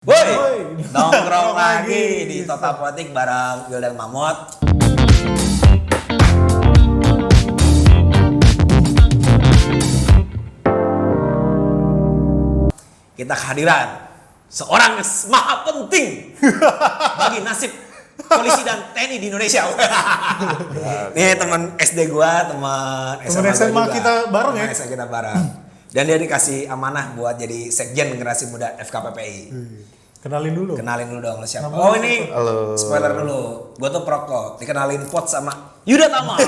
Woi, nongkrong lagi di Total Politik bareng Yul dan Mamot. Kita kehadiran seorang yang maha penting bagi nasib polisi dan TNI di Indonesia. Ini teman SD gua, teman SMA kita bareng ya. SMA kita bareng. Dan dia dikasih amanah buat jadi sekjen generasi muda FKPPI. Kenalin dulu. Kenalin dulu dong lo siapa. Nama Oh ini Halo. spoiler dulu. Gue tuh Proko. Dikenalin Pot sama Yuda Tama.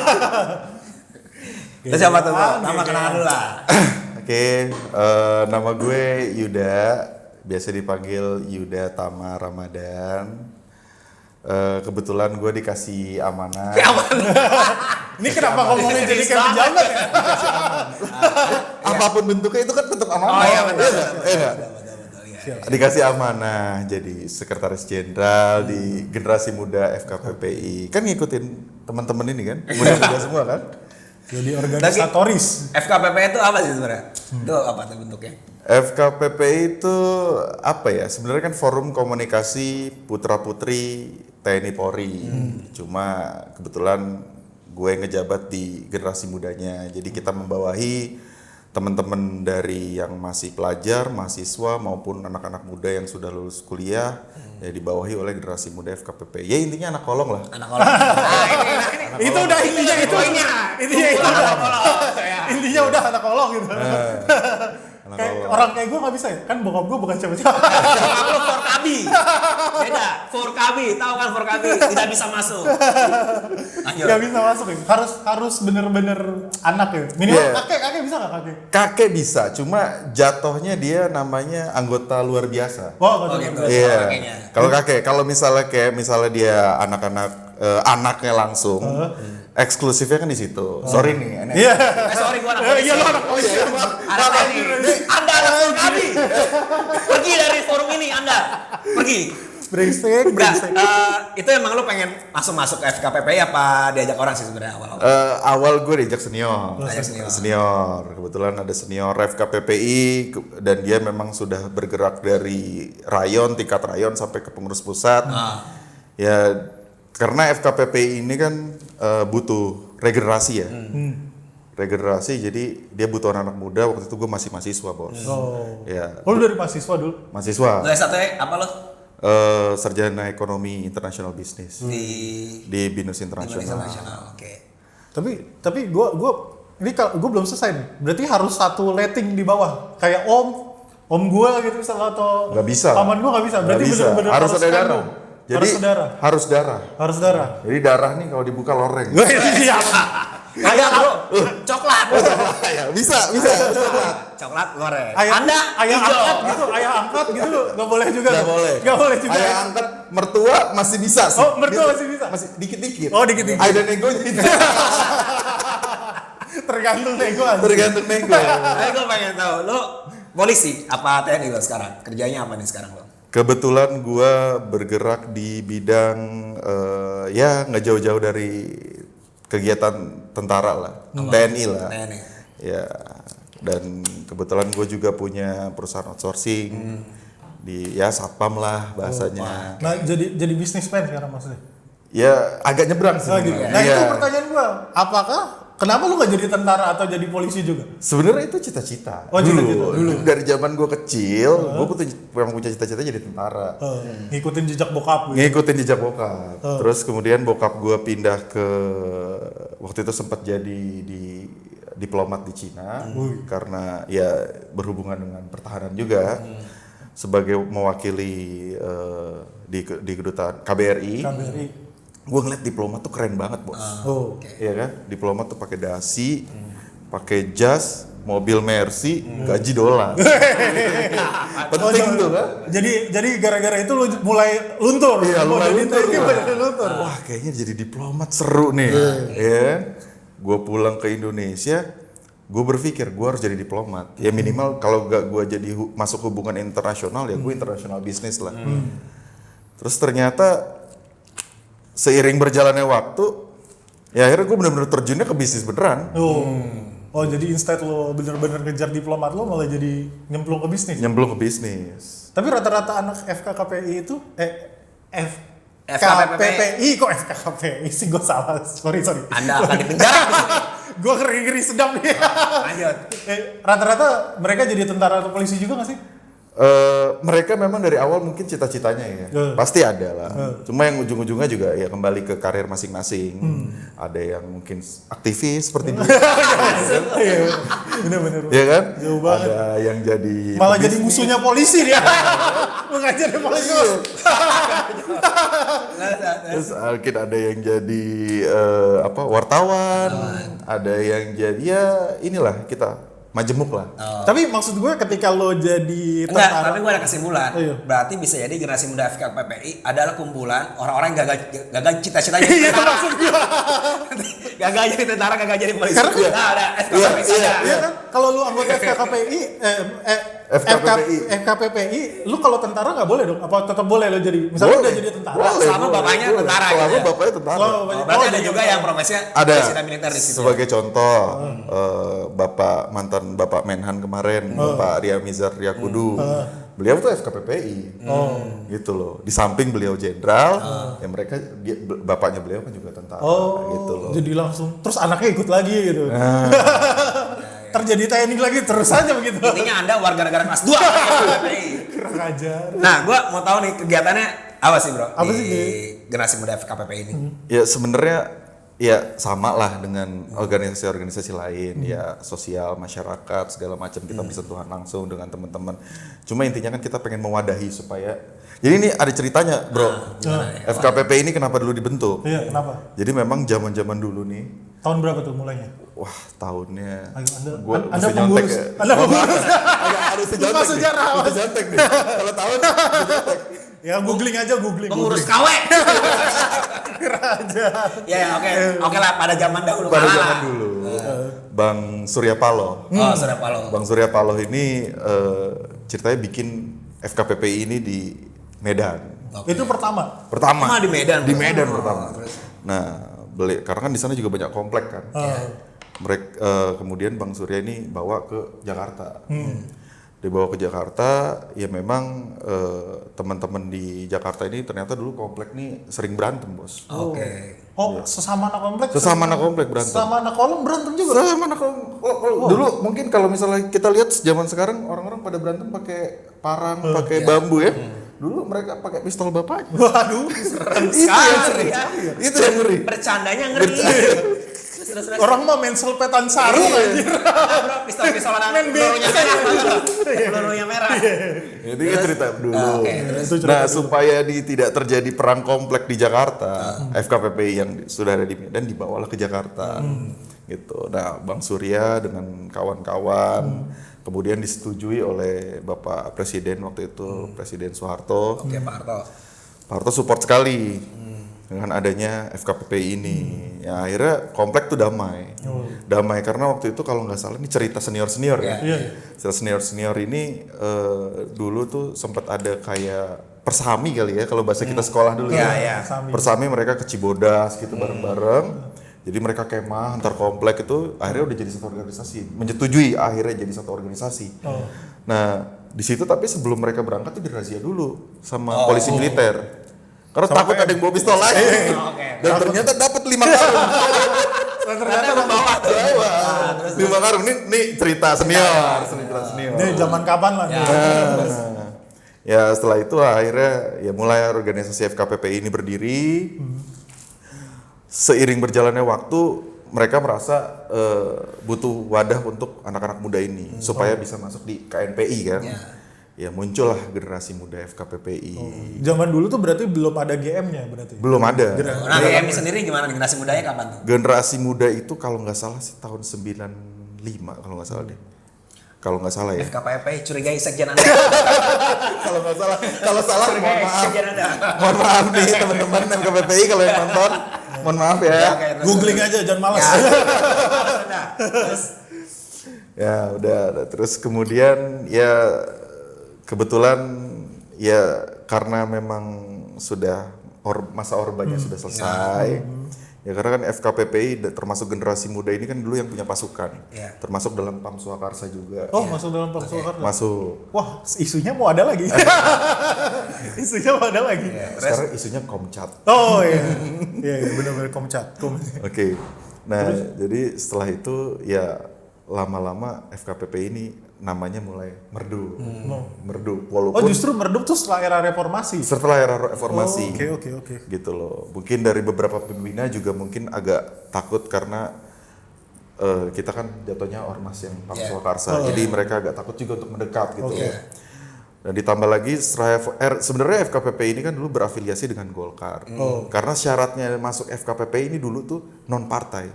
Itu siapa tuh? Nama kenalan dulu lah. Oke, nama gue Yuda, biasa dipanggil Yuda Tama Ramadan. Kebetulan gue dikasih amanah. Ini kenapa ngomongnya jadi kayak pejabat ya? Apapun bentuknya itu kan bentuk amanah. Oh iya betul. Iya. Iya. Dikasih amanah jadi sekretaris jenderal di generasi muda FKPPI. Kan ngikutin teman-teman ini kan, muda-muda semua kan. Jadi organisatoris. FKPPI itu apa sih sebenarnya? Itu apa tuh bentuknya? FKPPI itu apa ya? Sebenarnya kan forum komunikasi putra-putri TNI Polri. Cuma kebetulan gue ngejabat di generasi mudanya. Jadi kita membawahi teman-teman dari yang masih pelajar, mahasiswa maupun anak-anak muda yang sudah lulus kuliah ya dibawahi oleh generasi muda FKPPI. Ya intinya anak kolong lah. Anak kolong. Nah, ini. Itu udah intinya itu. Intinya itu. Intinya udah anak kolong gitu. Kayak orang kayak gue nggak bisa ya, kan bokap gue bukan siapa-siapa. Bokap lo Forkabi. Beda. Forkabi, tahu kan Forkabi tidak bisa masuk. Lanjut. Gak bisa masuk ya. Harus bener-bener anak ya. Minimal Yeah. kakek bisa nggak kakek? Kakek bisa, cuma jatuhnya dia namanya anggota luar biasa. Wah, Oh gitu. Iya. Kakeknya. Kalau kakek, kalau misalnya dia anak-anak anaknya langsung, eksklusifnya kan di situ. Sorry nih, ini. Iya. Sorry gua anak polisi. Iya lo anak polisi. Anak TNI. Anda anak Forkabi. Pergi dari forum ini Anda. Pergi. Brengsek. Itu emang lu pengen langsung masuk ke FKPPI apa diajak orang sih sebenarnya awal? Awal gue diajak senior. Diajak senior. Senior. Kebetulan ada senior FKPPI dan dia memang sudah bergerak dari rayon, tingkat rayon sampai ke pengurus pusat. Ya karena FKPPI ini kan butuh regenerasi ya. Regenerasi, jadi dia butuh anak muda. Waktu itu gue masih mahasiswa, bos. Oh. Ya, Lu dari mahasiswa dulu? mahasiswa. Lu S1 apa lo? Sarjana Ekonomi International Business di BINUS Indonesia Internasional. Nasional. Oke. Tapi gue belum selesai nih. Berarti harus satu rating di bawah. Kayak om gue gitu misalnya atau Nggak bisa. paman gue nggak bisa. Berarti Nggak bisa. bener-bener Harus ada darah. kandung. Jadi harus darah. harus darah. Jadi darah nih kalau dibuka loreng. Iya. Kayak bro, coklat. Ya, bisa. Coklat goreng. Ayah hijau. angkat gitu, ayah angkat gitu nggak boleh juga. Nggak boleh juga. Ayah angkat mertua masih bisa sih. Oh, mertua masih bisa? Masih dikit-dikit. Oh, dikit-dikit. Ayah dan nego gitu. Tergantung nego aja. Tergantung nego. Tapi gue pengen tahu, lo polisi apa TNI lo sekarang? Kerjanya apa nih sekarang lo? Kebetulan gua bergerak di bidang ya nggak jauh-jauh dari kegiatan tentara lah, TNI lah. TNI. Ya, dan kebetulan gue juga punya perusahaan outsourcing di ya satpam lah bahasanya. Nah, jadi bisnismen sekarang maksudnya. Ya agak nyebrang sih. Nah, gitu. Nah, Iya. itu pertanyaan gua. Kenapa lu nggak jadi tentara atau jadi polisi juga? Sebenarnya itu cita-cita. Oh, cita-cita dulu. Dari zaman gue kecil, gue memang punya cita-cita jadi tentara. Ngikutin jejak bokap gitu. Ngikutin jejak bokap. Terus kemudian bokap gue pindah ke waktu itu sempat jadi di diplomat di Cina karena ya berhubungan dengan pertahanan juga sebagai mewakili di kedutaan KBRI. Gue ngeliat diplomat tuh keren banget, bos. Iya kan? Diplomat tuh pakai dasi, pakai jas, mobil Mercy, gaji dolar. Penting tuh kan? Jadi gara-gara itu lu mulai luntur. Iya, mulai luntur. luntur. Wah, kayaknya jadi diplomat seru nih. Ya. Gue pulang ke Indonesia, gue berpikir gue harus jadi diplomat. Ya minimal kalau gak gue jadi masuk hubungan internasional, ya gue internasional bisnis lah. Terus ternyata seiring berjalannya waktu, ya akhirnya gue bener-bener terjunnya ke bisnis beneran. Oh jadi instead lo bener-bener ngejar diplomat lo malah jadi nyemplung ke bisnis. Nyemplung ke bisnis. Tapi rata-rata anak FKKPI itu FKPPI. kok FKKPI sih gue salah. Sorry. Anda akan dipenjara. Gue ngeri sedap nih. Lanjut. Rata-rata mereka jadi tentara atau polisi juga gak sih? Mereka memang dari awal mungkin cita-citanya ya, pasti ada lah. Cuma yang ujung-ujungnya juga ya kembali ke karir masing-masing. Ada yang mungkin aktivis seperti dia, Bener-bener. ya kan? Jauh banget. Ada yang jadi Malah jadi pebisnis. musuhnya polisi dia. Mengajar di polisi. Terus mungkin ada yang jadi wartawan, ada yang jadi ya inilah kita majemuk lah. Tapi maksud gue ketika lo jadi Enggak, tentara. tapi gue ada kesimpulan. Iya. Berarti bisa jadi generasi muda FKPPI adalah kumpulan orang-orang yang gagal cita-citanya Iya, itu tentara. maksud gue. Gagal jadi tentara, gagal jadi polisi. Karena- Nah, ada FKPPI ada. Iya kan? Kalau lu anggota FKKPI, FKPPI, lu kalau tentara nggak boleh dong? Apa tetap boleh lo jadi? Misalnya Boleh. udah jadi tentara. Boleh, Selama boleh, bapaknya boleh. tentara Selama gitu ya? bapaknya tentara. Selama Oh, bapaknya- berarti Oh, ada jadi juga tentara. yang profesinya Ada. presiden militer di situ. Sebagai contoh, mantan Bapak Menhan kemarin, Bapak Ria Mizar Riyakudu, beliau tuh FKPPI, gitu loh. Di samping beliau jenderal, ya bapaknya beliau kan juga tentara, gitu loh. Jadi langsung, terus anaknya ikut lagi gitu. Terjadi teknik lagi, terus aja begitu. Intinya Anda warga negara kelas 2 FKPPI. Kurang ajar. Nah, gue mau tahu nih kegiatannya apa sih bro? Apa di sih, Ki? generasi muda FKPPI ini? Ya sebenarnya ya sama lah dengan organisasi-organisasi lain, ya sosial, masyarakat, segala macam kita bersentuhan langsung dengan teman-teman. Cuma intinya kan kita pengen mewadahi supaya. Jadi ini ada ceritanya, bro. FKPPI ini kenapa dulu dibentuk? Iya, kenapa? Jadi memang zaman-zaman dulu nih, Tahun berapa tuh mulainya? wah tahunnya, Ayo, gua Anda mesti nyontek pengurus. ya. Anda pengurus. Harus Lupa nyontek nih. sejarah. Mesti nyontek nih. Kalau tahun mesti nyontek. Ya googling aja, googling. Pengurus KW. aja. Ya, oke lah pada zaman dahulu Pada kala zaman lah. dulu, Bang Surya Paloh. Oh, Surya Paloh. Bang Surya Paloh ini ceritanya bikin FKPPI ini di Medan. Itu pertama. Pertama di Medan. Di Medan pertama. Nah, karena kan di sana juga banyak komplek kan. Mereka kemudian Bang Surya ini bawa ke Jakarta. Dibawa ke Jakarta, ya memang teman-teman di Jakarta ini ternyata dulu komplek nih sering berantem, Bos. Oke. Oh, sesama anak komplek. Sesama anak komplek berantem. Sesama anak kolom berantem juga. Sama anak dulu mungkin kalau misalnya kita lihat zaman sekarang orang-orang pada berantem pakai parang, pakai bambu ya. Dulu mereka pakai pistol bapaknya. Waduh, Serem Itu yang sekali ngeri. ya. Itu yang ngeri. Bercandanya ngeri. Terus. orang mah main selpetan sarung anjir. Bro, pistol-pistolan Main pelurunya BMX. merah. Pelurunya merah. Itu kan cerita dulu. Oke, Nah, supaya tidak terjadi perang komplek di Jakarta, FKPPI yang sudah ada di Medan dibawalah ke Jakarta. Gitu. Nah, Bang Surya dengan kawan-kawan kemudian disetujui oleh Bapak Presiden waktu itu, Presiden Soeharto. Oke, Pak Harto. Pak Harto support sekali dengan adanya FKPPI ini. Ya akhirnya komplek tuh damai. Damai karena waktu itu kalau nggak salah ini cerita senior-senior ya. Iya. Cerita senior-senior ini dulu tuh sempat ada kayak persami kali ya kalau bahasa kita sekolah dulu Iya, ya. iya. Persami mereka ke Cibodas gitu bareng-bareng. Jadi mereka kemah antar komplek itu akhirnya udah jadi satu organisasi. Menyetujui akhirnya jadi satu organisasi. Nah, di situ tapi sebelum mereka berangkat tuh dirazia dulu sama polisi militer. Karena takut ada yang bawa pistol lagi. Oke. Dan ternyata dapat 5 karung. Ternyata membawa tuh. 5 karung nih cerita senior. Ini zaman kapan lah nih? Ya setelah itu akhirnya ya mulai organisasi FKPPI ini berdiri. Seiring berjalannya waktu mereka merasa butuh wadah untuk anak-anak muda ini supaya bisa masuk di KNPI kan. Ya muncullah generasi muda FKPPI. Zaman dulu tuh berarti belum ada GM-nya berarti. Belum ada. Nah, GMI sendiri gimana generasi mudanya kapan tuh? Generasi muda itu kalau nggak salah sih tahun 95 kalau nggak salah deh. Kalau nggak salah ya. FKPPI curigai sekjen Anda. Kalau nggak salah, kalau salah mohon Curigai maaf. sekjen Anda. Mohon maaf nih teman-teman FKPPI kalau yang nonton. Mohon maaf ya. Oke, terus. Googling aja, jangan malas. Nah, terus Ya udah. Terus kemudian ya kebetulan ya karena memang sudah masa orbannya sudah selesai. Ya karena kan FKPPI termasuk generasi muda ini kan dulu yang punya pasukan. Iya. Termasuk dalam PAM Swakarsa juga. Oh, masuk dalam Pam Swakarsa. Masuk. Wah, isunya mau ada lagi. Isunya mau ada lagi. Sekarang isunya Komcat. Oh iya. Iya, benar-benar Komcat. Oke. Nah, jadi setelah itu ya lama-lama FKPPI ini namanya mulai merdu. Merdu Oh, walaupun justru meredup tuh setelah era reformasi. setelah era reformasi. Oke. Gitu loh. Mungkin dari beberapa pembina juga mungkin agak takut karena kita kan jatuhnya ormas yang PAM Swakarsa. Jadi mereka agak takut juga untuk mendekat gitu. Dan ditambah lagi sebenarnya FKPPI ini kan dulu berafiliasi dengan Golkar. Karena syaratnya masuk FKPPI ini dulu tuh non partai.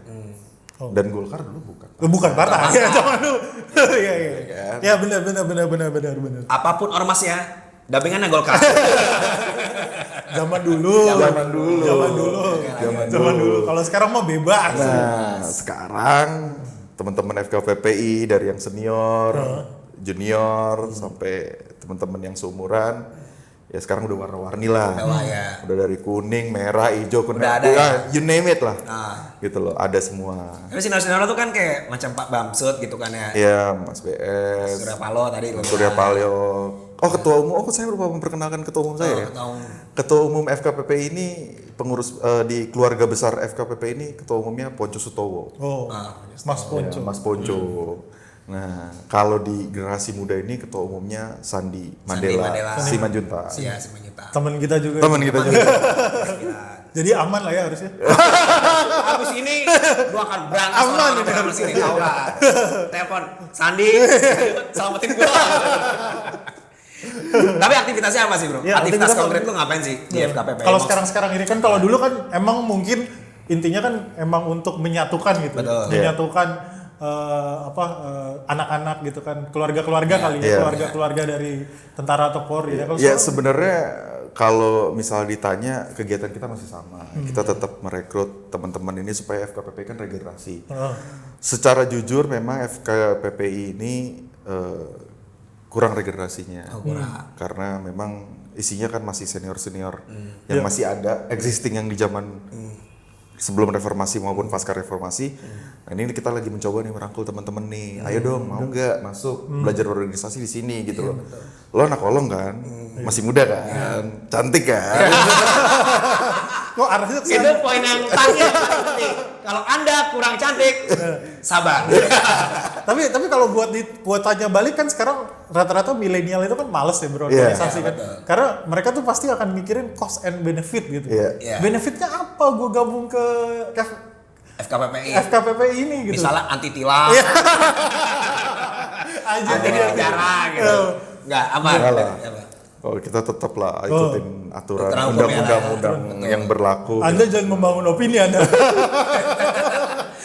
Dan Golkar dulu bukan. Bukan partai. Ya, zaman dulu. Iya. Ya benar. Apapun ormasnya, dampingannya Golkar. Zaman dulu. Zaman dulu. Kalau sekarang mah bebas. Nah, sekarang teman-teman FKPPI dari yang senior, junior sampai teman-teman yang seumuran ya sekarang udah warna-warni lah. Udah dari kuning, merah, hijau, kuning, Udah ada you name it lah. Gitu loh, ada semua. Tapi senior-senior tuh kan kayak macam Pak Bamsud gitu kan ya. Iya, Mas BS, Surya Paloh tadi. Surya Paloh. Oh, ketua umum. Oh, saya lupa memperkenalkan ketua umum saya. Ketua umum FKPPI ini pengurus di keluarga besar FKPPI ini ketua umumnya Ponco Sutowo. Oh, Mas Ponco. Ya, Mas Ponco. Nah, kalau di generasi muda ini ketua umumnya Sandi Mandela. Simanjuntak. Iya, Simanjuntak. Teman kita juga. Jadi aman lah ya harusnya. Habis ini gua akan berantas Aman ini harus ini. Tahu lah. Telepon Sandi, selamatin gua. Tapi aktivitasnya apa sih, Bro? Ya, aktivitas aktivitas konkret lu ngapain sih di FKPPI? Kalau sekarang ini kan kalau dulu kan emang mungkin intinya kan emang untuk menyatukan gitu. Betul. Menyatukan anak-anak gitu kan, keluarga-keluarga kali ya, keluarga-keluarga dari tentara atau Polri ya. Ya sebenarnya kalau misal ditanya kegiatan kita masih sama. Kita tetap merekrut teman-teman ini supaya FKPPI kan regenerasi. Secara jujur memang FKPPI ini kurang regenerasinya. Karena memang isinya kan masih senior-senior yang masih ada existing yang di zaman sebelum reformasi maupun pasca reformasi. Nah, ini kita lagi mencoba nih merangkul teman-teman nih. Ayo dong, mau nggak masuk belajar organisasi di sini gitu loh. Lo anak kolong kan, masih muda kan, cantik kan. Kok arahnya ke Itu sana? poin yang tanya penting. Kalau Anda kurang cantik, sabar. Tapi kalau buat tanya balik kan sekarang rata-rata milenial itu kan males ya berorganisasi kan. Karena mereka tuh pasti akan mikirin cost and benefit gitu. Benefitnya apa gue gabung ke FKPPI ini gitu. Misalnya anti tilang, anti penjara gitu. Enggak, apa? Kalau kita tetap lah ikutin aturan Aturan undang-undang yang berlaku. Anda jangan membangun opini Anda.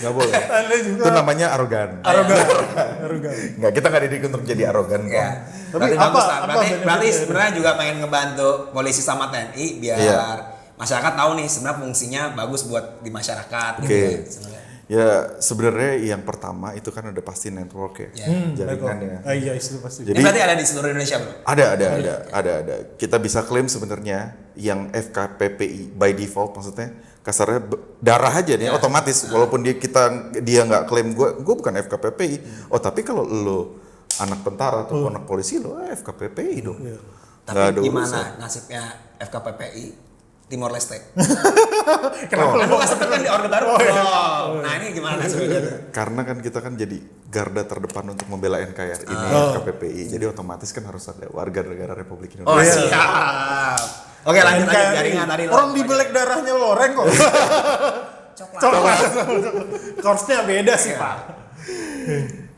Nggak boleh. Anda juga Itu namanya arogan. arogan. Nggak, kita nggak dididik untuk jadi arogan kok. Ya. Tapi Berarti bagus lah. apa Berarti benefitnya? sebenarnya juga pengen ngebantu polisi sama TNI biar masyarakat tahu nih sebenarnya fungsinya bagus buat di masyarakat gitu ya, sebenarnya. Ya sebenarnya yang pertama itu kan ada pasti network ya, jaringannya. Iya itu pasti. Ini berarti ada di seluruh Indonesia, Bro? Ada. Kita bisa klaim sebenarnya yang FKPPI by default maksudnya kasarnya darah aja nih otomatis walaupun dia nggak klaim gue bukan FKPPI. Oh tapi kalau lo anak tentara atau anak polisi lo FKPPI dong. Tapi gimana nasibnya FKPPI Timor Leste? Kenapa Kan lu nggak sempet kan di Orde Baru? Nah ini gimana nasibnya? Karena kan kita kan jadi garda terdepan untuk membela NKRI ini FKPPI. Jadi otomatis kan harus ada warga negara Republik Oh Indonesia. siap. Oke lanjut jaringan tadi. Orang dibelek darahnya loreng kok. Coklat. Korsnya beda sih Pak.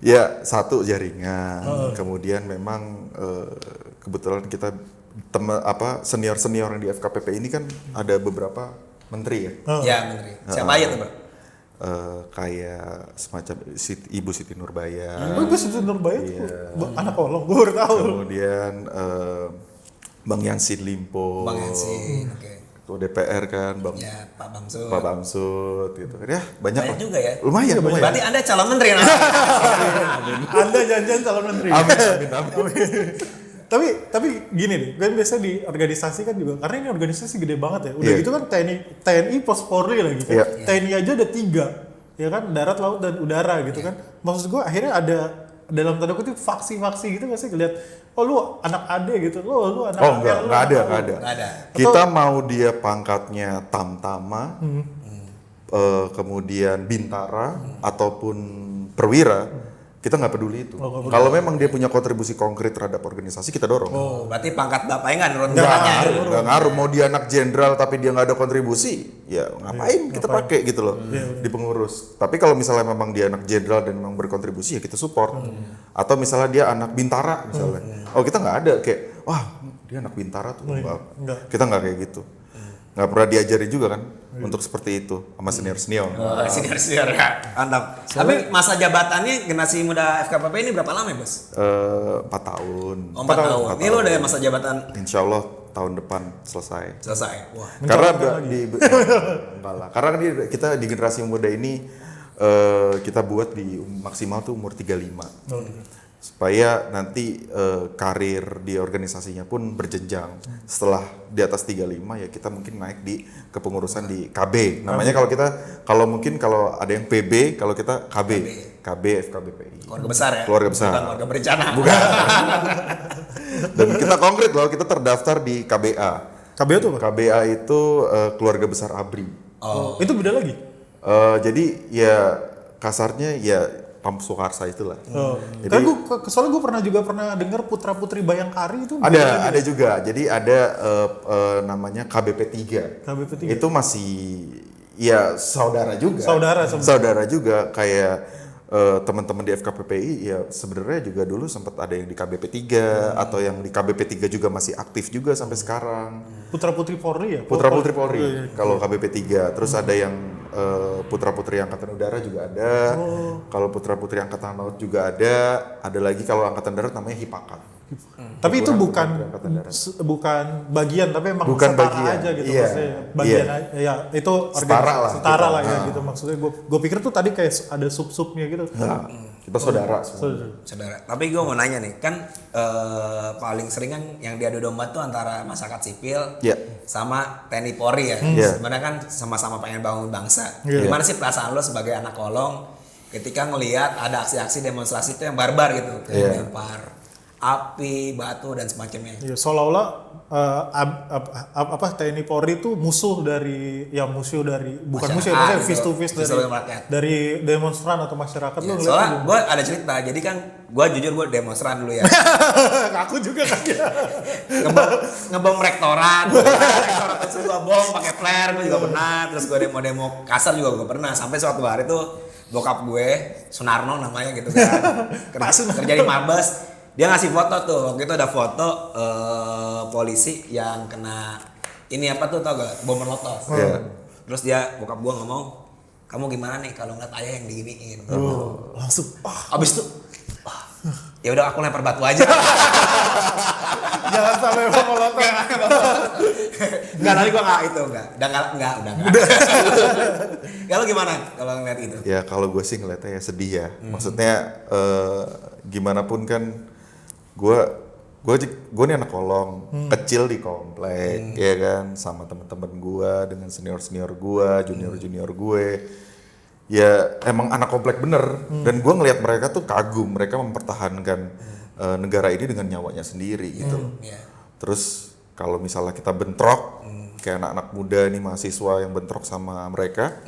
Ya satu jaringan. Kemudian memang kebetulan kita senior-senior yang di FKPPI ini kan ada beberapa menteri ya. Ya menteri. Siapa aja tuh, Bro? Kayak semacam Ibu Siti Nurbaya. Gue Siti Nurbaya tuh anak kolong, gue baru tahu. Kemudian Bang Yansin Limpo. Bang Yansin, oke. Ketua DPR kan, Pak Bamsud. Pak Bamsud gitu kan. Ya, banyak juga ya. Lumayan. Berarti Anda calon menteri nah. Anda janjian calon menteri. Amin. Tapi gini nih, kan biasa di organisasi kan juga, karena ini organisasi gede banget ya. Udah gitu kan TNI plus Polri lagi kan. TNI aja ada 3, ya kan, darat, laut dan udara gitu kan. Maksud gue akhirnya ada dalam tanda kutip faksi-faksi gitu nggak sih, ngeliat lu anak ade gitu, lu anak nggak ada. Kita Atau, mau dia pangkatnya tamtama, kemudian bintara ataupun perwira, kita nggak peduli itu. Kalau memang dia punya kontribusi konkret terhadap organisasi, kita dorong. Oh, berarti pangkat bapaknya nggak nurut Nggak ngaruh. Mau dia anak jenderal tapi dia nggak ada kontribusi, ya ngapain kita pakai gitu loh di pengurus. Tapi kalau misalnya memang dia anak jenderal dan memang berkontribusi, ya kita support. Atau misalnya dia anak bintara misalnya, oh kita nggak ada kayak, wah dia anak bintara tuh, kita nggak kayak gitu. Nggak pernah diajarin juga kan untuk seperti itu sama senior-senior. Senior ya, mantap. Tapi masa jabatannya generasi muda FKPP ini berapa lama ya, Bos? 4 tahun. 4 tahun. Ini lo udah masa jabatan? Insya Allah tahun depan selesai. Wah. Karena enggak lah. Karena kita di generasi muda ini kita buat di maksimal tuh umur 35. Supaya nanti karir di organisasinya pun berjenjang. Setelah di atas 35 ya kita mungkin naik di kepengurusan di KB. Namanya kalau mungkin kalau ada yang PB, kalau kita KB. KB FKBPI. Keluarga besar ya? Keluarga besar. Bukan keluarga berencana. Bukan. Dan kita konkret loh, kita terdaftar di KBA. KBA itu apa? KBA itu keluarga besar ABRI. Oh. Itu beda lagi? Jadi ya kasarnya ya kampus Soekarsa itulah. Jadi, karena soalnya gue pernah dengar putra putri Bayangkari itu. Ada juga. Jadi ada namanya KBP 3. KBP 3. Itu masih ya saudara juga. Saudara juga kayak teman-teman di FKPPI ya sebenarnya juga dulu sempat ada yang di KBP 3 atau yang di KBP 3 juga masih aktif juga sampai sekarang. Putra putri Polri ya? Putra putri Polri. Kalau KBP 3, terus ada yang putra putri Angkatan Udara juga ada. Kalau putra putri Angkatan Laut juga ada. Ada lagi kalau Angkatan Darat namanya Hipakat. Tapi itu bukan bagian, tapi emang bukan setara bagian aja gitu, iya, maksudnya bagian iya. Ya itu setara lah ya gitu, maksudnya gue pikir tuh tadi kayak ada sub-subnya gitu. Nah, kita saudara semua. Saudara. Tapi gue mau nanya nih, kan paling sering kan yang diadu domba tuh antara masyarakat sipil sama TNI Polri ya. Sebenarnya kan sama-sama pengen bangun bangsa. Gimana sih perasaan lo sebagai anak kolong ketika ngelihat ada aksi-aksi demonstrasi itu yang barbar gitu, kayak lempar api, batu dan semacamnya. Iya, seolah-olah TNI Polri itu musuh dari bukan musuh ya, maksudnya face to face dari demonstran atau masyarakat. Ya, soalnya gue ada cerita, jadi kan gue jujur gue demonstran dulu ya. Aku juga kan ya. Ngebom rektorat terus gue bom pakai flare, gue juga pernah. Terus gue demo kasar juga gue pernah. Sampai suatu hari tuh bokap gue, Sunarno namanya gitu kan, kerja di Mabes. Dia ngasih foto tuh, waktu itu ada foto polisi yang kena ini apa tuh, tau gak? Bom molotov. Terus dia, bokap gua ngomong, kamu gimana nih kalau ngeliat ayah yang diginiin? Langsung. Abis itu, ya udah aku lempar batu aja. Jangan sampai bom molotov. Enggak, nanti gua udah enggak. Kalau gimana kalau ngeliat itu? Ya kalau gue sih ngeliatnya ya sedih ya. Maksudnya gimana pun kan gue nih anak kolong kecil di komplek ya kan, sama teman-teman gue dengan senior gue, junior gue, ya emang anak komplek bener. Dan gue ngelihat mereka tuh kagum, mereka mempertahankan negara ini dengan nyawanya sendiri gitu. Terus kalau misalnya kita bentrok kayak anak-anak muda nih, mahasiswa yang bentrok sama mereka,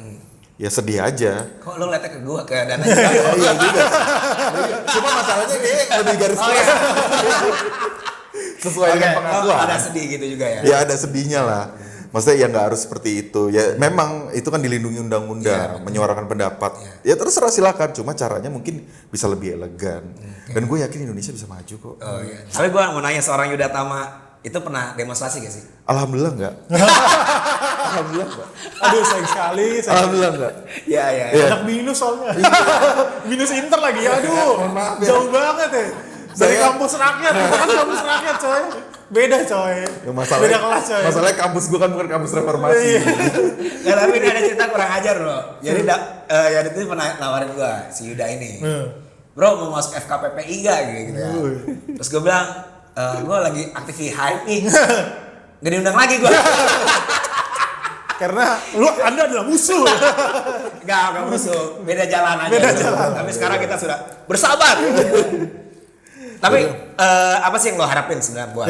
ya sedih aja. Kok lo ngeliatnya ke gue, ke Dana juga? Iya juga. Cuma masalahnya kayak lebih garis keras. Sesuai dengan pengakuan. Ada sedih gitu juga ya? Ya ada sedihnya lah. Maksudnya ya nggak harus seperti itu. Ya memang itu kan dilindungi undang-undang, menyuarakan pendapat. Ya terserah silakan. Cuma caranya mungkin bisa lebih elegan. Dan gue yakin Indonesia bisa maju kok. Oh iya. Tapi gue mau nanya, seorang Yuda Tama itu pernah demonstrasi gak sih? Alhamdulillah enggak. Alhamdulillah enggak. Aduh sayang sekali. Alhamdulillah enggak. Iya. Banyak minus soalnya. Minus inter lagi. Aduh. Jauh banget ya. Dari kampus rakyat. Kita kan kampus rakyat coy. Beda coy. Ya, beda kelas coy. Masalahnya kampus gue kan bukan kampus reformasi. Ya, tapi ini ada cerita kurang ajar loh. Jadi ya itu pernah nawarin gue, si Yuda ini. Bro mau masuk FKPPI gak gitu ya. Terus gue bilang, Gue lagi aktif di Hype nih. Gak diundang lagi gue. Karena Anda adalah musuh. Gak musuh. Beda jalan aja. Beda jalan. Tapi sekarang kita sudah bersahabat. Tapi apa sih yang lo harapin sebenarnya buat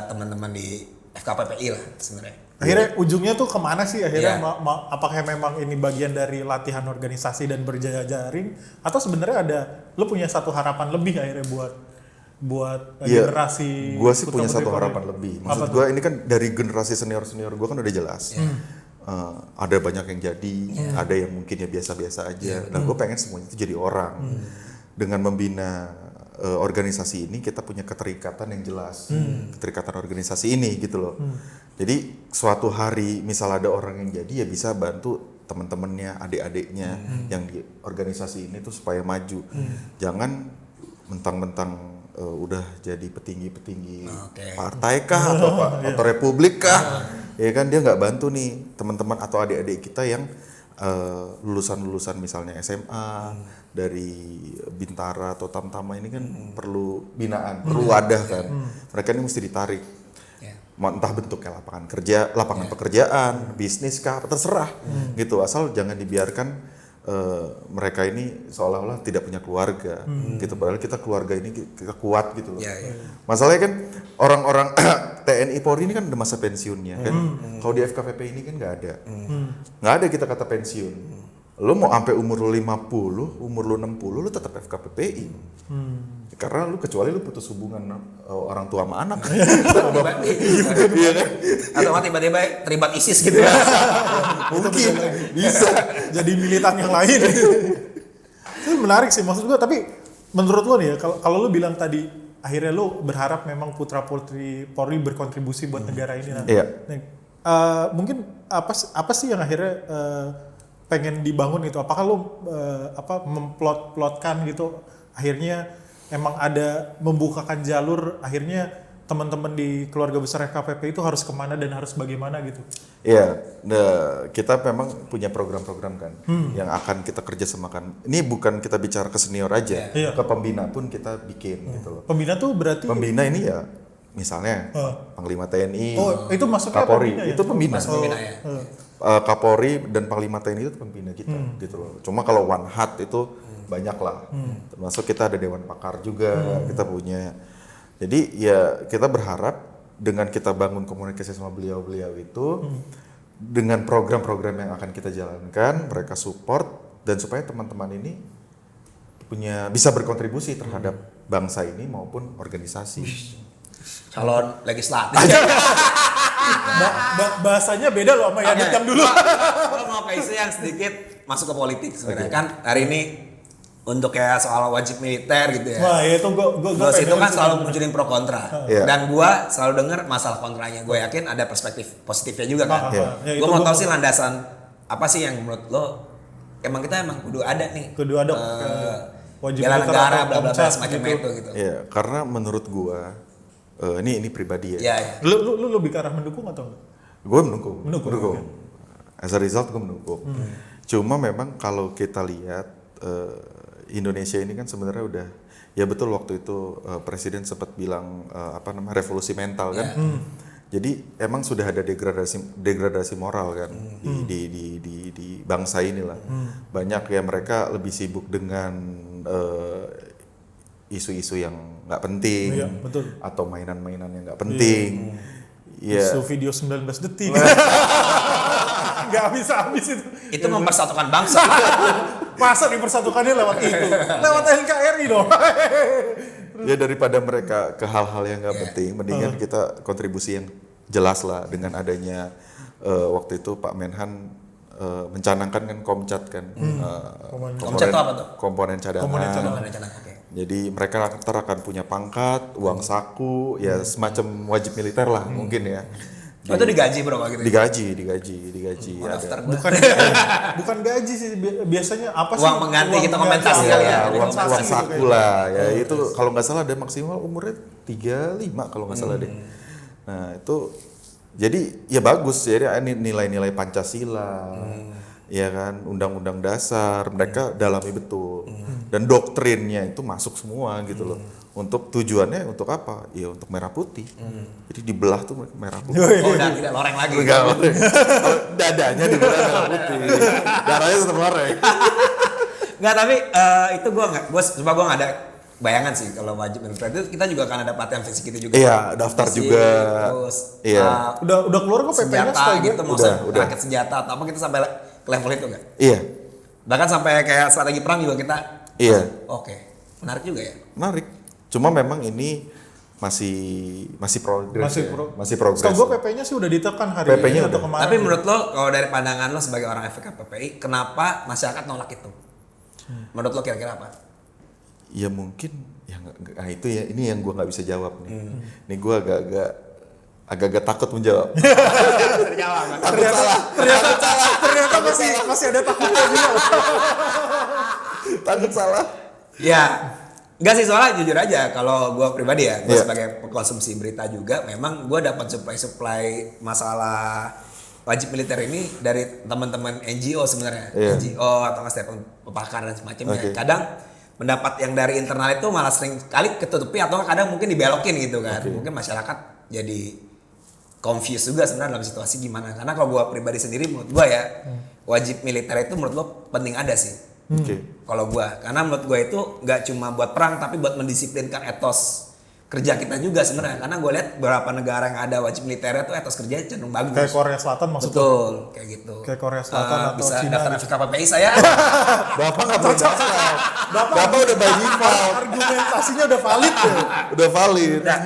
teman-teman di FKPPI lah sebenarnya? Akhirnya ujungnya tuh kemana sih akhirnya? Apakah memang ini bagian dari latihan organisasi dan berjejaring, atau sebenarnya ada lo punya satu harapan lebih akhirnya buat generasi? Gue sih punya satu harapan lebih. Maksud gue ini kan dari generasi senior gue kan udah jelas. Ada banyak yang jadi, ada yang mungkin ya biasa-biasa aja. Dan gue pengen semuanya itu jadi orang. Dengan membina organisasi ini kita punya keterikatan yang jelas, keterikatan organisasi ini gitu loh. Jadi suatu hari misal ada orang yang jadi ya bisa bantu teman-temannya, adik-adiknya yang di organisasi ini tuh supaya maju. Jangan mentang-mentang udah jadi petinggi-petinggi partai kah atau republik kah, ya kan dia nggak bantu nih teman-teman atau adik-adik kita yang lulusan-lulusan misalnya SMA dari Bintara atau Tamtama ini kan perlu binaan, perlu wadah kan. Mereka ini mesti ditarik. Entah bentuknya lapangan pekerjaan, bisnis kah, terserah gitu. Asal jangan dibiarkan mereka ini seolah-olah tidak punya keluarga gitu. Padahal kita keluarga ini kita kuat gitu loh. Masalahnya kan orang-orang TNI Polri ini kan ada masa pensiunnya kan. Kalau di FKPP ini kan nggak ada. Nggak ada kita kata pensiun. Lu mau sampai umur lu 50, umur lu 60, lu tetap FKPPI. Karena lu kecuali lu putus hubungan orang tua sama anak. Iya kan? Atau tiba-tiba terlibat ISIS gitu ya. Mungkin bisa jadi militan yang lain. Itu menarik sih maksud gua, tapi menurut lo nih ya, kalau lu bilang tadi akhirnya lu berharap memang putra-putri Polri berkontribusi buat negara ini. Mungkin apa sih yang akhirnya pengen dibangun itu? Apakah lu memplot-plotkan gitu akhirnya emang ada membukakan jalur akhirnya teman-teman di keluarga besar FKPP itu harus kemana dan harus bagaimana gitu? Iya, kita memang punya program-program kan yang akan kita kerjasamakan. Ini bukan kita bicara ke senior aja, ke pembina pun kita bikin gitu loh. Pembina tuh berarti? Pembina ini ya misalnya Panglima TNI, itu masuknya Kapolri, pembina ya? itu pembina. Ya. Kapolri dan Panglima TNI itu pembina kita gitu loh. Cuma kalau One Hat itu banyak lah, termasuk kita ada Dewan Pakar juga, kita punya. Jadi ya kita berharap dengan kita bangun komunikasi sama beliau-beliau itu, dengan program-program yang akan kita jalankan, mereka support dan supaya teman-teman ini bisa berkontribusi terhadap bangsa ini maupun organisasi. Calon legislatif. Bahasanya beda loh sama yang dulu. Kalau mau ke isu yang sedikit masuk ke politik sebenarnya kan hari ini untuk kayak soal wajib militer gitu ya. Wah itu gue itu kan selalu munculin pro kontra. Dan gue selalu dengar masalah kontranya. Gue yakin ada perspektif positifnya juga kan. Gue mau tahu sih landasan apa sih yang menurut lo emang kita kudu ada nih. Kudu ada wajib bela militer negara bla bla bla komcat semacam itu. Iya, karena menurut gue ini pribadi ya. Iya. Lu lebih ke arah mendukung atau enggak? Gue mendukung. Okay. As a result gue mendukung. Cuma memang kalau kita lihat Indonesia ini kan sebenarnya udah ya betul waktu itu presiden sempat bilang revolusi mental kan. Jadi emang sudah ada degradasi moral kan di bangsa inilah. Banyak ya mereka lebih sibuk dengan isu-isu yang nggak penting, betul. Atau mainan-mainan yang nggak penting. Isu video 19 detik. Nggak habis itu. Itu mempersatukan bangsa. Masa dipersatukannya lewat itu? Lewat NKRI dong. Ya daripada mereka ke hal-hal yang nggak penting, mendingan kita kontribusi yang jelas lah dengan adanya waktu itu Pak Menhan mencanangkan kan Komcat kan. Komcat itu apa tuh? Komponen cadangan. Jadi mereka akan punya pangkat, uang saku, ya semacam wajib militer lah mungkin ya. Itu digaji bro gitu. Digaji. Bukan gaji sih, biasanya apa sih? Uang mengganti kita kompensasi kali ya. Uang saku lah ya. Itu kalau nggak salah ada maksimal umurnya 35 kalau nggak salah deh. Nah itu jadi ya bagus, jadi ini nilai-nilai Pancasila. ya kan, undang-undang dasar mereka dalami betul, dan doktrinnya itu masuk semua gitu loh. Untuk tujuannya untuk apa? Ya untuk merah putih. Jadi dibelah tuh merah putih. Oh, udah tidak loreng lagi. Enggak, dadanya dibelah merah putih, darahnya tetap loreng. Enggak, tapi itu gue nggak ada bayangan sih kalau wajib militer itu. Kita juga akan ada pelatihan fisik itu juga. Iya, daftar fisik, juga. Terus Iya. Udah keluar kok PP-nya senjata gitu, maksudnya udah. rakit senjata atau apa, kita sampai ke level itu nggak? Iya. Bahkan sampai kayak strategi perang juga kita. Iya. Oke, menarik juga ya. Menarik. Cuma memang ini masih progres. Masih progres. Setahu gue PP-nya sih udah ditekan hari PP-nya ini atau udah. kemarin. Tapi menurut lo, kalau dari pandangan lo sebagai orang FK PPI, kenapa masyarakat nolak itu? Menurut lo kira-kira apa? Ya mungkin ya nah itu ya, ini yang gue nggak bisa jawab nih. Nih gue agak takut menjawab. Ternyata masih ada takutnya juga. Takut salah. Ya, enggak sih, soalnya jujur aja kalau gue pribadi ya, gue Iya. sebagai pengkonsumsi berita juga, memang gue dapat supply masalah wajib militer ini dari teman-teman NGO sebenarnya, Iya. NGO atau statement pepakar dan semacamnya. Oke. Kadang pendapat yang dari internal itu malah sering kali ketutupi atau kadang mungkin dibelokin gitu kan. Oke. Mungkin masyarakat jadi confused juga sebenarnya dalam situasi gimana. Karena kalau gue pribadi sendiri, menurut gue ya wajib militer itu menurut gue penting ada sih. Oke. Kalau gua, karena menurut gua itu nggak cuma buat perang tapi buat mendisiplinkan etos kerja kita juga sebenarnya. Karena gua lihat beberapa negara yang ada wajib militernya tuh etos kerjanya cenderung bagus. Kayak Korea Selatan maksudnya. Betul, kayak gitu. Kayak Korea Selatan atau bisa Cina daftar gitu. FKPPI saya. Bapak nggak perlu daftar. Bapak udah by default. Argumentasinya udah valid ya. Udah valid. Udah,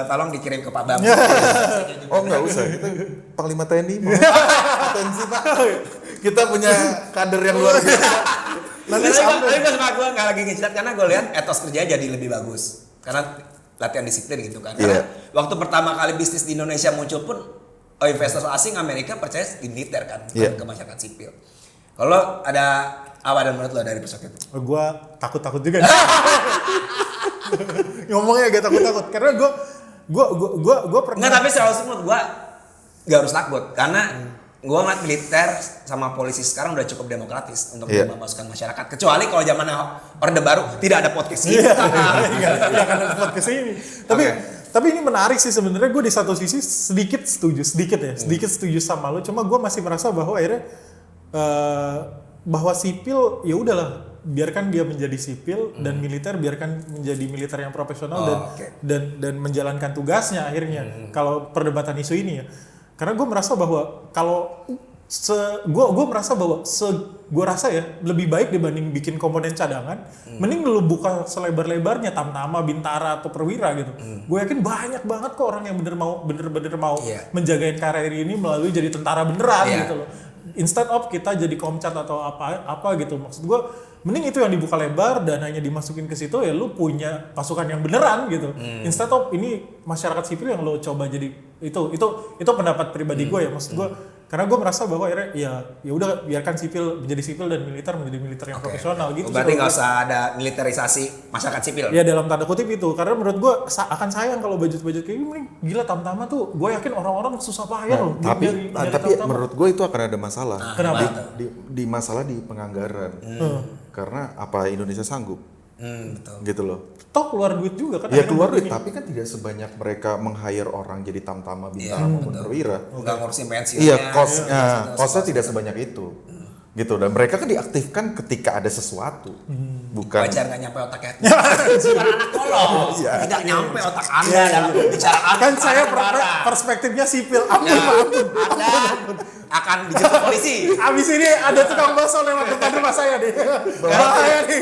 tolong dikirim ke Pak Bambang. Oh nggak usah, kita Panglima TNI mau atensi Pak. Kita punya kader yang luar biasa. Nanti tapi gue nggak lagi ngejilat karena gue lihat etos kerjanya jadi lebih bagus. Karena latihan disiplin gitu kan. Karena waktu pertama kali bisnis di Indonesia muncul pun investor asing Amerika percaya di militer kan, bukan ke masyarakat sipil. Kalau ada apa dan menurut lo dari perspektif itu? Gue takut juga. Ngomongnya agak takut karena gue pernah. Enggak, tapi secara menurut gue nggak harus takut karena gue ngeliat militer sama polisi sekarang udah cukup demokratis untuk menerima masukan masyarakat. Kecuali kalau zaman Orde Baru tidak ada podcast gitu. Nggak akan ada podcast ini. Tapi ini menarik sih sebenarnya. Gue di satu sisi sedikit setuju sama lo. Cuma gue masih merasa bahwa akhirnya bahwa sipil ya udahlah, biarkan dia menjadi sipil dan militer biarkan menjadi militer yang profesional dan menjalankan tugasnya akhirnya. Kalau perdebatan isu ini ya. Karena gue merasa bahwa kalau gue rasa ya lebih baik dibanding bikin komponen cadangan, mending lu buka selebar-lebarnya Tamtama, Bintara atau Perwira gitu. Gue yakin banyak banget kok orang yang bener-bener mau menjagain karir ini melalui jadi tentara beneran gitu loh. Instead of kita jadi komcat atau apa gitu. Maksud gue mending itu yang dibuka lebar dan hanya dimasukin ke situ, ya lu punya pasukan yang beneran gitu. Instead of ini masyarakat sipil yang lo coba jadi itu pendapat pribadi gue ya. Maksud gue karena gue merasa bahwa akhirnya ya udah biarkan sipil menjadi sipil dan militer menjadi militer yang profesional gitu. Berarti nggak usah ada militerisasi masyarakat sipil. Ya dalam tanda kutip itu, karena menurut gue akan sayang kalau budget kayak gini. Gila, Tamtama tuh gue yakin orang-orang susah payah loh. Tapi menurut gue itu akan ada masalah. Kenapa? Di masalah di penganggaran. Karena apa Indonesia sanggup? Betul. Gitu loh. Toh keluar duit juga kan? Ya keluar duit, tapi kan tidak sebanyak mereka meng-hire orang jadi Tamtama, Bintara maupun Perwira. Nggak ngurusin pensiunnya. Iya, kosnya tidak sebanyak itu. Gitu, dan mereka kan diaktifkan ketika ada sesuatu. Bukan. Wajar nggak nyampe otaknya. Bukan anak kolong. Tidak nyampe otak Anda dalam pembicaraan. Kan saya perspektifnya sipil. Ampun. Anda akan dijemput polisi. Abis ini ada tukang bakso lewat depan rumah saya nih. Bahaya nih.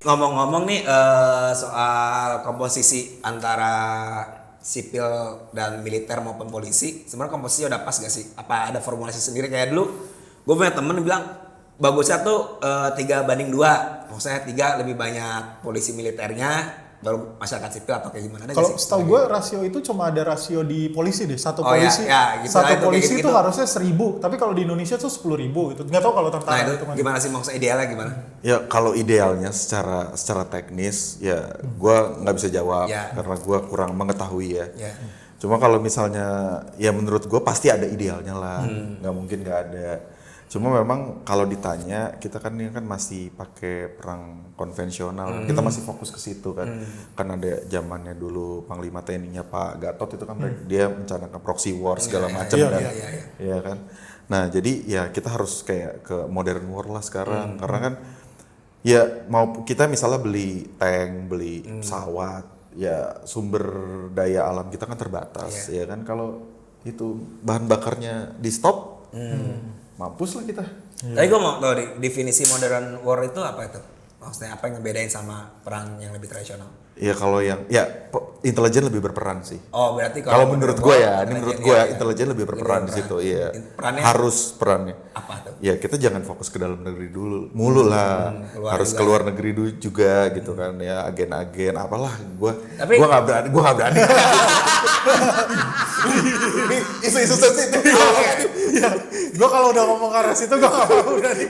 Ngomong-ngomong nih soal komposisi antara sipil dan militer maupun polisi, sebenarnya komposisinya udah pas gak sih? Apa ada formulasi sendiri? Kayak dulu gue punya temen bilang bagusnya tuh 3:2, maksudnya 3 lebih banyak polisi militernya baru masyarakat sipil atau kayak gimana? Kalau setahu gue rasio itu cuma ada rasio di polisi deh, satu polisi gitu satu lah, polisi itu gitu. Harusnya 1.000, tapi kalau di Indonesia tuh 10.000 gitu. Nggak tahu kalau tentara itu gimana sih, maksudnya idealnya gimana? Ya kalau idealnya secara teknis ya gue nggak bisa jawab karena gue kurang mengetahui ya. Cuma kalau misalnya ya menurut gue pasti ada idealnya lah, nggak mungkin nggak ada. Cuma memang kalau ditanya kita kan ini kan masih pakai perang konvensional, kita masih fokus ke situ kan. Kan ada zamannya dulu Panglima TNI-nya Pak Gatot itu kan dia mencanangkan proxy war segala macam kan, ya kan. Nah jadi ya kita harus kayak ke modern war lah sekarang, karena kan ya mau kita misalnya beli tank, beli pesawat. Ya sumber daya alam kita kan terbatas, ya kan. Kalau itu bahan bakarnya di stop, mampus lah kita. Tapi gue mau tahu definisi modern war itu apa itu? Maksudnya apa yang ngebedain sama perang yang lebih tradisional? Ya kalau yang intelijen lebih berperan sih. Oh berarti kalau menurut gue ya, ini menurut gue intelijen lebih berperan di situ. Iya. Harus perannya. Apa tuh? Ya kita jangan fokus ke dalam negeri dulu, mulu lah. Harus keluar negeri dulu juga gitu kan ya, agen-agen apalah. Gue nggak berani. Ini isu-isu sensitif. Gue kalau udah ngomong ke arah situ gue nggak mau berani.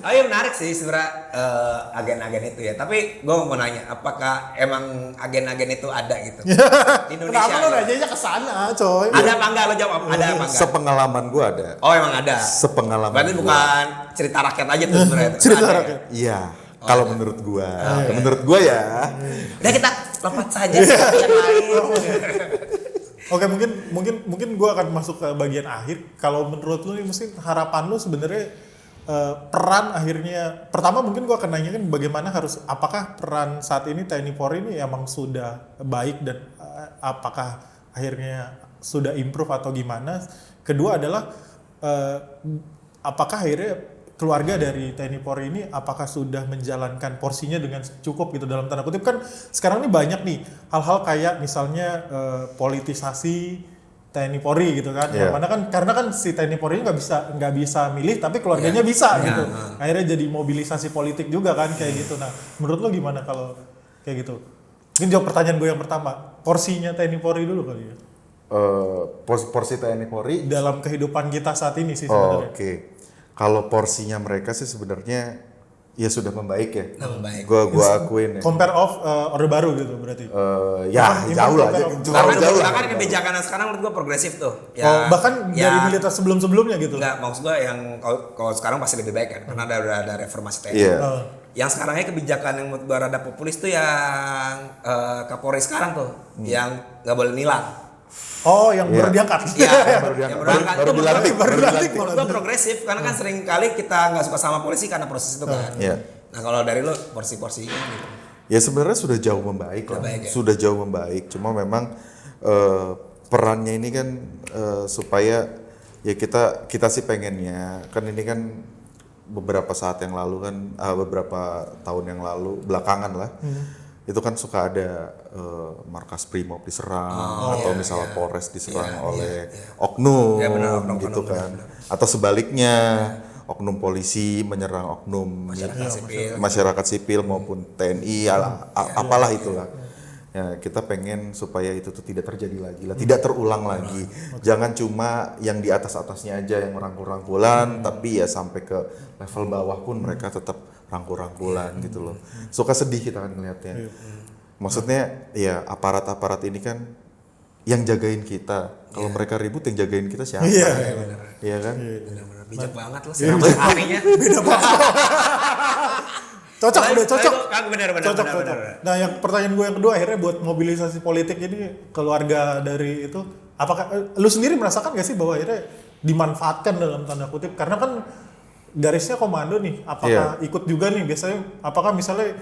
Oh iya menarik sih sebenarnya agen-agen itu ya. Tapi gue mau nanya, apakah emang agen-agen itu ada gitu di Indonesia? Kenapa lo nanyanya ke sana, coy? Ada apa enggak, lo jawab? Ada apa enggak? Sepengalaman gue ada. Oh emang ada. Sepengalaman. Berarti bukan cerita rakyat aja tuh sebenarnya. Cerita rakyat. Iya. Kalau menurut gue, menurut gue ya. Udah kita lompat saja seperti yang lain. Oke, mungkin gue akan masuk ke bagian akhir. Kalau menurut lu nih, mungkin harapan lu sebenarnya peran akhirnya, pertama mungkin gue akan nanya kan bagaimana apakah peran saat ini TNI Polri ini emang sudah baik dan apakah akhirnya sudah improve atau gimana. Kedua adalah apakah akhirnya keluarga dari TNI Polri ini apakah sudah menjalankan porsinya dengan cukup gitu, dalam tanda kutip. Kan sekarang ini banyak nih hal-hal kayak misalnya politisasi TNI Polri gitu kan, yang mana kan karena kan si TNI Polri nggak bisa milih tapi keluarganya bisa gitu, akhirnya jadi mobilisasi politik juga kan kayak gitu. Nah menurut lo gimana kalau kayak gitu? Mungkin jawab pertanyaan gue yang pertama, porsinya TNI Polri dulu kali ya. Porsi TNI Polri dalam kehidupan kita saat ini sih sebenarnya. Oke. Kalau porsinya mereka sih sebenarnya ya sudah membaik ya. Membaik. Gua akuin ya. Compare of Orde Baru gitu berarti. Jauh lah. Bahkan kebijakan sekarang menurut gue progresif tuh. Ya, bahkan dari militer sebelum-sebelumnya gitu. Enggak, maksud gue yang kalau sekarang pasti lebih baik kan, karena ada reformasi TNI. Yang sekarangnya kebijakan yang menurut gue rada populis tuh yang Kapolri sekarang tuh, yang nggak boleh nilang. Oh, yang baru diangkat. Iya, baru dilantik. Menurut gue progresif, karena kan sering kali kita nggak suka sama polisi karena proses itu kan. Nah kalau dari lo porsi-porsinya gitu. Ya sebenarnya sudah jauh membaik lah. Sudah jauh membaik. Cuma memang perannya ini kan supaya ya kita sih pengennya kan ini kan beberapa saat yang lalu kan beberapa tahun yang lalu belakangan lah. Itu kan suka ada markas Brimob diserang atau misalnya Polres diserang oleh oknum gitu kan. Atau sebaliknya oknum polisi menyerang oknum masyarakat sipil maupun TNI apalah itulah. Ya, kita pengen supaya itu tuh tidak terjadi lagi lah, tidak terulang lagi. Jangan cuma yang di atasnya aja yang rangkul-rangkulan, tapi ya sampai ke level bawah pun mereka tetap rangkul-rangkulan gitu loh. Suka sedih kita kan ngeliatnya. Maksudnya ya aparat-aparat ini kan yang jagain kita. Kalau mereka ribut yang jagain kita siapa? Iya kan? Benar-benar bijak banget loh sih harinya. Beda banget. Cocok. Benar. Nah, yang pertanyaan gue yang kedua akhirnya buat mobilisasi politik ini keluarga dari itu, apakah lu sendiri merasakan gak sih bahwa akhirnya dimanfaatkan dalam tanda kutip? Karena kan garisnya komando nih, apakah ikut juga nih biasanya? Apakah misalnya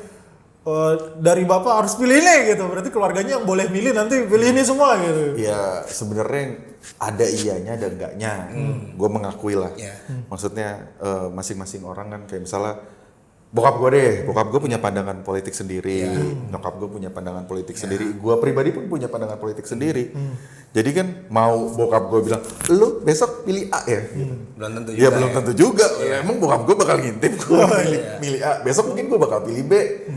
dari bapak harus pilih ini gitu, berarti keluarganya yang boleh milih nanti pilih ini semua gitu? Ya sebenarnya ada iyanya dan enggaknya, gue mengakui lah. Maksudnya masing-masing orang kan kayak misalnya bokap gue punya pandangan politik sendiri, nyokap gue punya pandangan politik sendiri, gue pribadi pun punya pandangan politik sendiri. Jadi kan mau bokap gue bilang, lu besok pilih A ya? Belum tentu juga. Ya belum tentu juga. Emang bokap gue bakal ngintip gue milih A. Besok mungkin gue bakal pilih B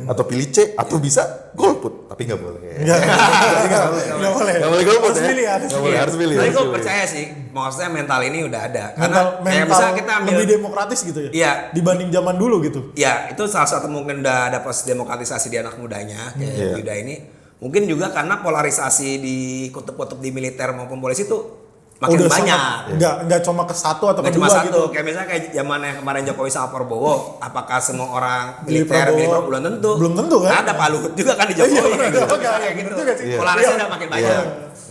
atau pilih C atau bisa golput, tapi nggak boleh. Nggak boleh golput. Harus pilih. Tapi gue percaya sih, maksudnya mental ini udah ada. Mental misalnya kita lebih demokratis gitu ya? Iya. Dibanding zaman dulu gitu? Iya, itu salah satu mungkin udah ada proses demokratisasi di anak mudanya kayak Yuda ini. Mungkin juga karena polarisasi di kutub-kutub di militer maupun polisi itu makin udah banyak. Nggak cuma ke satu atau Nggak kedua cuma satu, gitu. kayak misalnya kayak zaman yang kemarin Jokowi sama Prabowo, apakah semua orang Milih militer Prabowo. belum tentu? Belum tentu kan? Ada Pak Luhut juga kan di Jokowi. Iya, gitu. bener, Kayak gitu. bener juga sih. Polarisasi Iya. udah makin banyak. Iya.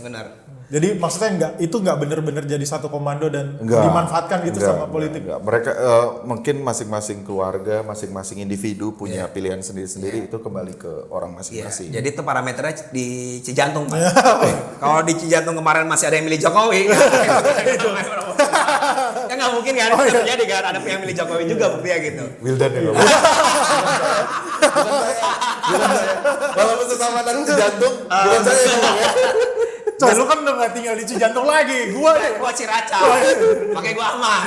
Benar. Jadi maksudnya nggak bener-bener jadi satu komando dan Enggak, dimanfaatkan gitu sama politik. enggak. Mereka mungkin masing-masing keluarga, masing-masing individu punya pilihan sendiri-sendiri, itu kembali ke orang Iya. masing-masing. Jadi itu parameternya di Cijantung Pak. Kalau di Cijantung kemarin masih ada yang milih Jokowi, ya nggak mungkin kan itu terjadi kan, ada yang milih Jokowi juga buktinya gitu. Wildan ya. Walaupun sesama anak jantung, bukan saya yang ngomong ya. Coy, lu kan udah gak tinggal di Cijantung lagi, gua deh. Gua Ciracas, makanya gua aman.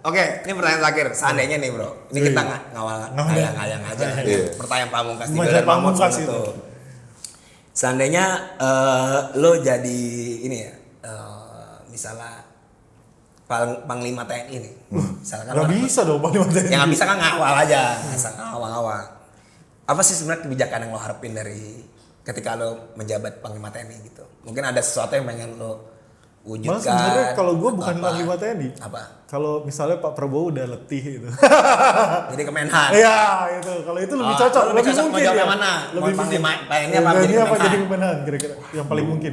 Oke, ini pertanyaan terakhir. Seandainya nih bro, ini kita ngayang-ngayang aja. Iya. Pertanyaan pamungkas di Pertanyaan Wildan Mahmud pamungkas itu. itu. Seandainya lo jadi ini ya, misalnya Panglima TNI nih, misalkan Gak bisa dong Panglima TNI. yang nggak bisa kan ngawal aja, asal ngawal-ngawal. Apa sih sebenarnya kebijakan yang lo harapin dari ketika lo menjabat Panglima TNI gitu? Mungkin ada sesuatu yang pengen lo wujudkan. Malah sebenarnya kalau gue bukan apa? Panglima TNI. Apa? Kalau misalnya Pak Prabowo udah letih gitu. Jadi Kemenhan. Iya, itu. Kalau itu lebih cocok, lebih lebih cocok mungkin mau jawab ya. yang mana? Lebih Mau Panglima mungkin. TNI apa jadi apa Kemenhan? jadi Kemenhan kira-kira yang paling mungkin.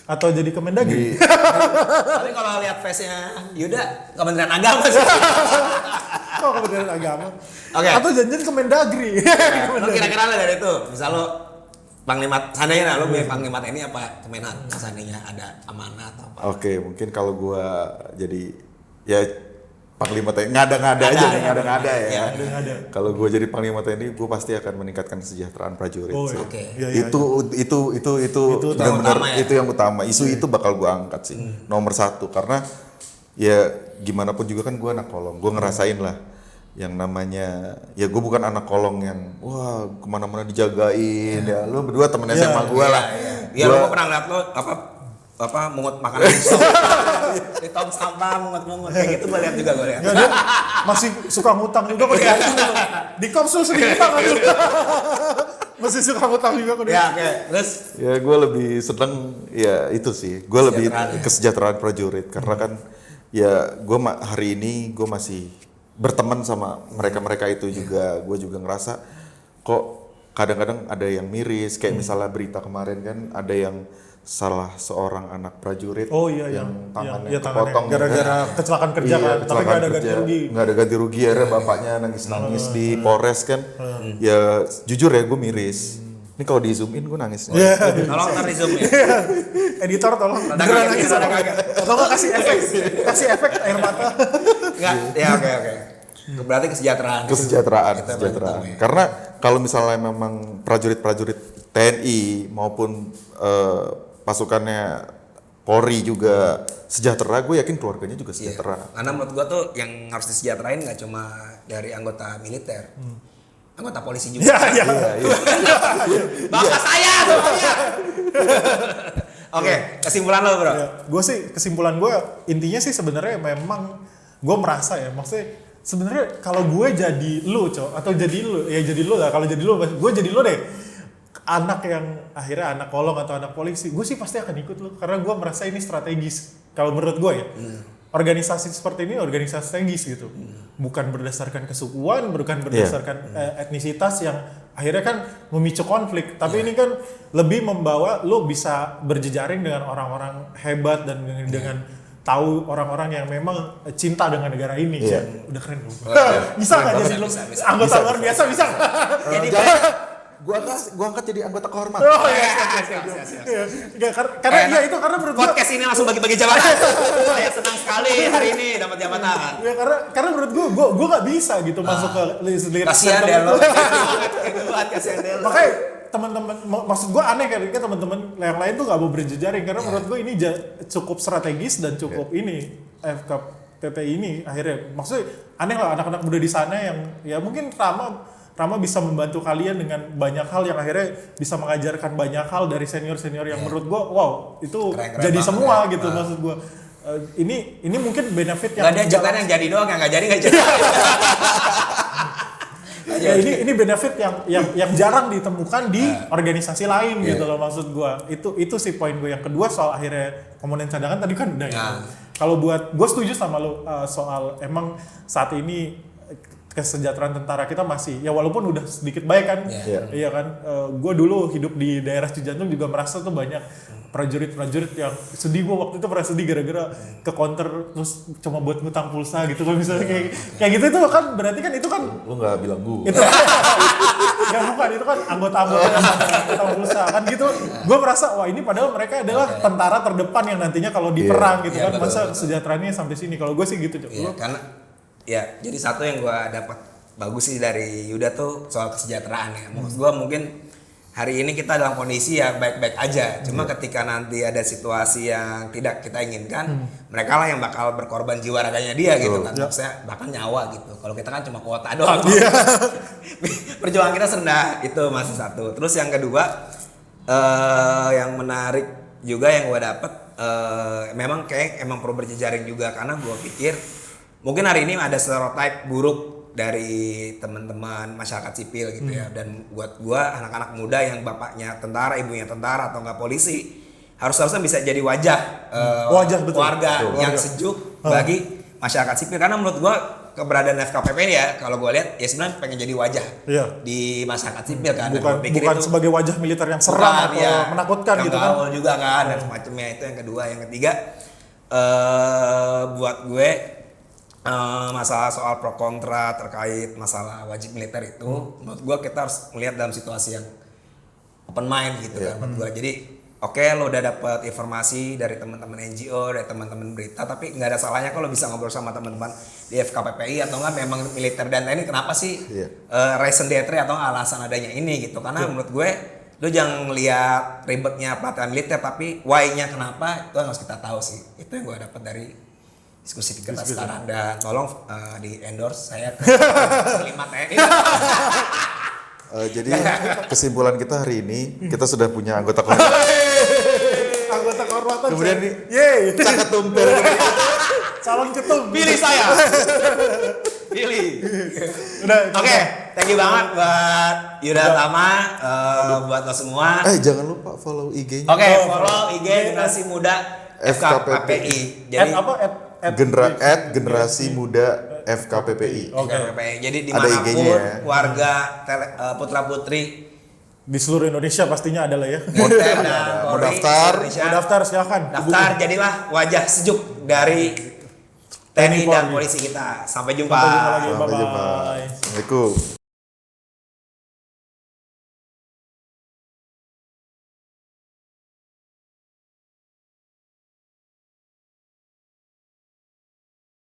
Atau jadi Kemendagri. Tapi kalau lihat face-nya Yuda, Kementerian Agama sih. Kok Kementerian Agama? Oke. Atau janjian Kemendagri. Lo kira-kira lo dari itu, misal lo Panglima, seandainya lo milih Panglima TNI apa Kemenhan? Seandainya ada amanah atau apa? Oke, mungkin kalau gua jadi ya Panglima TNI ngada-ngada aja nih, ngada-ngada ya. Iya, ada. Kalau gua jadi Panglima TNI, gua pasti akan meningkatkan kesejahteraan prajurit Oh, sih. Oke. Iya, iya. Itu yang utama ya? itu yang utama. Isu itu bakal gua angkat sih. Nomor satu, karena ya gimana pun juga kan gua anak kolong. Gua ngerasain lah yang namanya, ya gue bukan anak kolong yang wah kemana-mana dijagain ya. Lu berdua temen SMA gue lah. Iya, lo pernah lihat lo apa mungut makanan di tong sampah mungut kayak gitu gue lihat juga gue lihat. Ya, dia masih suka ngutang juga ke dia. Di Kopsul sedikit ngutang kan. Masih suka ngutang juga ke dia. Ya oke, terus Ya gue lebih seneng ya itu sih. Gue lebih kesejahteraan prajurit karena kan ya gue hari ini gue masih berteman sama mereka itu juga. Gue juga ngerasa kok kadang-kadang ada yang miris kayak misalnya berita kemarin kan ada yang salah seorang anak prajurit yang tangannya kepotong gara-gara kecelakaan kerja kan, tapi nggak ada ganti rugi. Nggak ada ganti rugi, akhirnya bapaknya nangis-nangis di Polres kan. Ya jujur ya gue miris. Ini kalau di zoom in gue nangis. tolong ntar di zoom ya. Editor tolong. Rada Beneran kaget, nangis rada apa? kaget. Atau nggak kasih efek air mata. Enggak, ya oke. Berarti kesejahteraan. Kesejahteraan. Ya. Karena kalau misalnya memang prajurit-prajurit TNI maupun pasukannya Polri juga sejahtera, gue yakin keluarganya juga sejahtera. Karena menurut gua tuh yang harus disejahterain nggak cuma dari anggota militer, anggota polisi juga. Iya. Bapak saya tuh. Oke, kesimpulan lo bro. Kesimpulan gue intinya sih sebenarnya memang gue merasa ya, maksudnya sebenarnya kalau gue jadi lu atau jadi lu lah, kalau jadi lu gue jadi lu deh, anak yang akhirnya anak kolong atau anak polisi, gue sih pasti akan ikut lu karena gue merasa ini strategis kalau menurut gue ya. Organisasi seperti ini organisasi strategis gitu, bukan berdasarkan kesukuan, bukan berdasarkan etnisitas yang akhirnya kan memicu konflik, tapi ini kan lebih membawa lu bisa berjejaring dengan orang-orang hebat dan dengan tahu orang-orang yang memang cinta dengan negara ini. Udah keren loh. Bisa nggak jadi lu anggota luar biasa bisa? Jadi Gua angkat jadi anggota kehormatan. Oh iya. Karena itu karena menurut gua podcast ini langsung bagi-bagi jabatan. Saya senang sekali hari ini dapat jabatan. ya karena menurut gua nggak bisa gitu masuk ke list Kasihan deh lo. Kasihan deh lo. Makanya teman-teman, maksud gue aneh kan teman-teman yang lain tuh nggak mau berjejaring karena menurut gue ini cukup strategis dan cukup ini FKPP ini akhirnya maksudnya aneh lah anak-anak muda di sana yang ya mungkin Rama bisa membantu kalian dengan banyak hal yang akhirnya bisa mengajarkan banyak hal dari senior-senior yang menurut gue wow itu keren jadi banget, semua keren. gitu maksud gue. Ini mungkin benefit yang Gak ada jabatan yang jadi doang, yang gak jadi gak jadi. Ya, ini benefit yang jarang ditemukan di organisasi lain gitu loh, maksud gua. Itu sih poin gue. Yang kedua soal akhirnya komponen cadangan tadi kan udah ya. Kalau buat gue setuju sama lo soal emang saat ini kesejahteraan tentara kita masih ya walaupun udah sedikit baik kan. Iya kan. Gue dulu hidup di daerah Cijantung juga merasa tuh banyak prajurit-prajurit yang sedih. Gue waktu itu pernah sedih gara-gara ke counter terus cuma buat ngutang pulsa gitu kan, misalnya kayak gitu. Itu kan berarti kan itu kan lu nggak bilang gue itu ya bukan, itu kan anggota-anggota yang ngutang pulsa kan gitu. Gue merasa wah ini padahal mereka adalah tentara terdepan yang nantinya kalau di perang gitu kan, masa kesejahteraannya sampai sini. Kalau gue sih gitu. Karena ya jadi satu yang gue dapat bagus sih dari Yuda tuh soal kesejahteraan ya. Maksud gue mungkin hari ini kita dalam kondisi ya baik-baik aja. Cuma ketika nanti ada situasi yang tidak kita inginkan, mereka lah yang bakal berkorban jiwa raganya dia gitu kan. Maksudnya bahkan nyawa gitu. Kalau kita kan cuma kuota doang. Perjuangan kita rendah, itu masih satu. Terus yang kedua, yang menarik juga yang gue dapet, memang emang perlu berjejaring juga. Karena gue pikir mungkin hari ini ada stereotype buruk dari teman-teman masyarakat sipil gitu ya, dan buat gua anak-anak muda yang bapaknya tentara, ibunya tentara atau enggak polisi harusnya bisa jadi wajah keluarga yang sejuk bagi masyarakat sipil. Karena menurut gua keberadaan FKPP ini ya, kalau gua lihat ya sebenarnya pengen jadi wajah di masyarakat sipil kan. Bukan itu sebagai wajah militer yang seram atau menakutkan gitu kan. Juga kan dan semacamnya. Itu yang kedua. Yang ketiga, buat gue masalah soal pro kontra terkait masalah wajib militer itu, menurut gue kita harus melihat dalam situasi yang open mind gitu kan menurut gue. Jadi oke, lo udah dapat informasi dari teman-teman NGO, dari teman-teman berita, tapi nggak ada salahnya kalau bisa ngobrol sama teman-teman di FKPPI atau nggak memang militer dan TNI, kenapa sih reason theatre atau alasan adanya ini gitu. Karena menurut gue lo jangan lihat ribetnya pelatihan militer, tapi why-nya kenapa itu harus kita tahu sih. Itu yang gue dapat dari diskusi kita sekarang, dan tolong di endorse saya ke 5 TNI. Jadi kesimpulan kita hari ini, kita sudah punya anggota Anggota kehormatan. Kemudian nih, Cakatum calon ketum. Pilih saya. Pilih. Oke, thank you banget buat Yuda Tama, buat lo semua. Jangan lupa follow IG-nya. Oke, follow IG Generasi Muda FKPPI. Jadi Generasi Muda FKPPI. Jadi dimanapun warga putra putri di seluruh Indonesia pastinya adalah ya. Mau daftar silakan. Daftar, jadilah wajah sejuk dari TNI dan polisi kita. Sampai jumpa. Sampai jumpa lagi. Bye-bye. Assalamualaikum.